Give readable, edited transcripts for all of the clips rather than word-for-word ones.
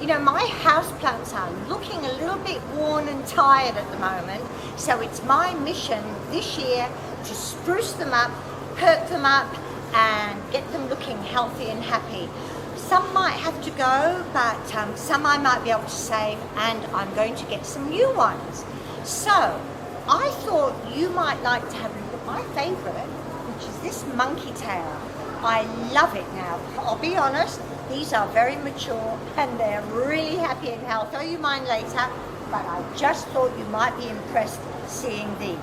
You know, my houseplants are looking a little bit worn and tired at the moment, so it's my mission this year to spruce them up, perk them up, and get them looking healthy and happy. Some might have to go, but some I might be able to save, and I'm going to get some new ones. So, I thought you might like to have a look at my favourite, which is this monkey tail. I love it now. I'll be honest, these are very mature and they're really happy and healthy. I'll show you mine later, but I just thought you might be impressed seeing these.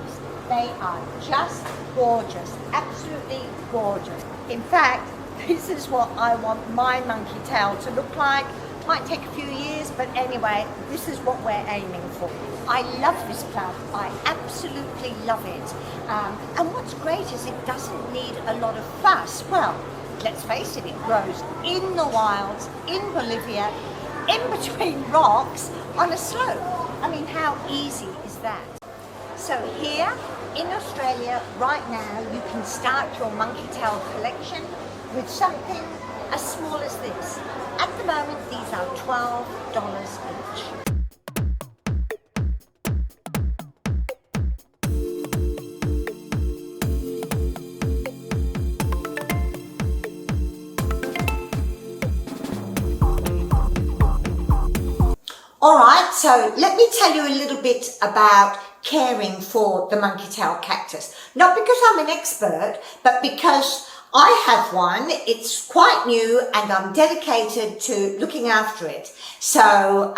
They are just gorgeous, absolutely gorgeous. In fact, this is what I want my monkey tail to look like. Might take a few years, but anyway, this is what we're aiming for. I love this plant. I absolutely love it. And what's great is it doesn't need a lot of fuss. Well, let's face it, it grows in the wilds, in Bolivia, in between rocks, on a slope. I mean, how easy is that? So here in Australia, right now, you can start your monkey tail collection with something as small as this. At the moment, these are $12 each. Alright, so let me tell you a little bit about caring for the monkey tail cactus. Not because I'm an expert, but because I have one, it's quite new and I'm dedicated to looking after it. So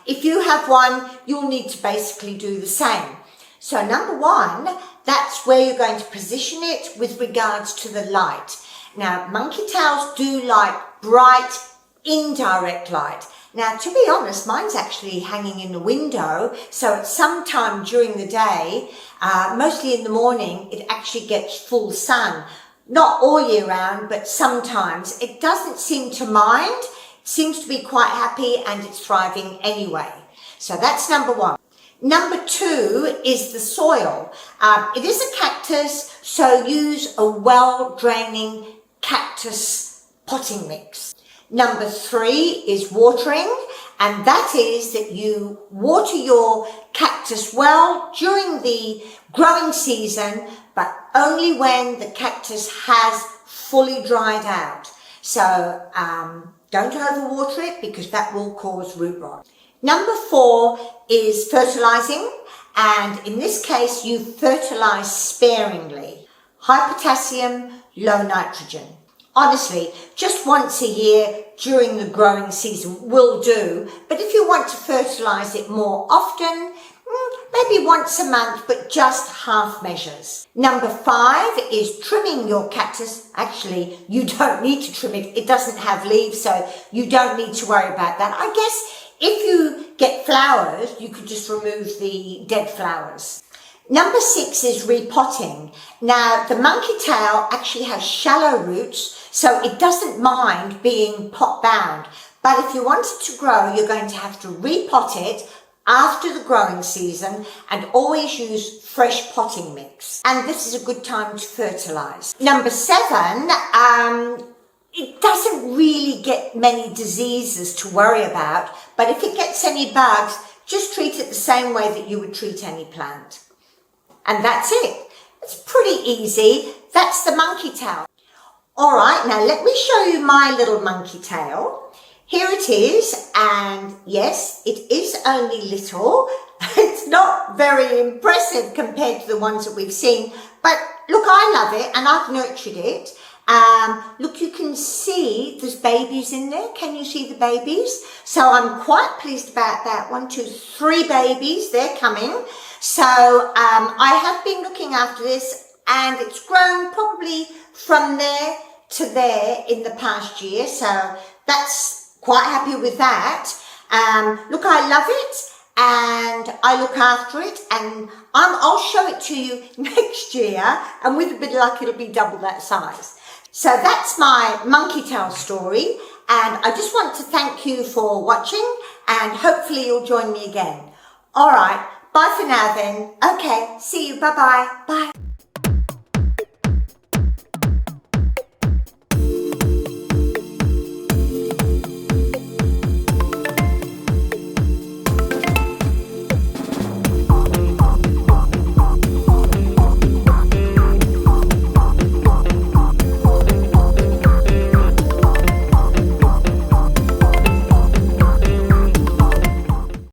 if you have one, you'll need to basically do the same. So number one, that's where you're going to position it with regards to the light. Now, monkey tails do like bright, indirect light. Now, to be honest, mine's actually hanging in the window, so at some time during the day, mostly in the morning, it actually gets full sun. Not all year round, but sometimes. It doesn't seem to mind, it seems to be quite happy and it's thriving anyway. So that's number one. Number two is the soil. It is a cactus, so use a well-draining cactus potting mix. Number three is watering, and that is that you water your cactus well during the growing season, but only when the cactus has fully dried out. So don't overwater it because that will cause root rot. Number four is fertilizing, and in this case you fertilize sparingly. High potassium, low nitrogen. Honestly, just once a year during the growing season will do, but if you want to fertilize it more often, maybe once a month, but just half measures. Number five is trimming your cactus. Actually, you don't need to trim it. It doesn't have leaves, so you don't need to worry about that. I guess if you get flowers, you could just remove the dead flowers. Number six is repotting. Now, the monkey tail actually has shallow roots, so it doesn't mind being pot bound. But if you want it to grow, you're going to have to repot it after the growing season and always use fresh potting mix. And this is a good time to fertilize. Number seven, it doesn't really get many diseases to worry about, but if it gets any bugs, just treat it the same way that you would treat any plant. And that's it. It's pretty easy. That's the monkey tail. All right, now let me show you my little monkey tail. Here it is, and yes, it is only little. It's not very impressive compared to the ones that we've seen, but look, I love it and I've nurtured it. Look, you can see there's babies in there. Can you see the babies? So I'm quite pleased about that. 1, 2, 3 babies, they're coming. So I have been looking after this and it's grown probably from there to there in the past year. So that's quite happy with that. Look, I love it and I look after it, and I'll show it to you next year, and with a bit of luck it'll be double that size. So that's my monkey tail story, and I just want to thank you for watching, and hopefully you'll join me again. All right, bye for now then. Okay, see you, bye-bye. Bye.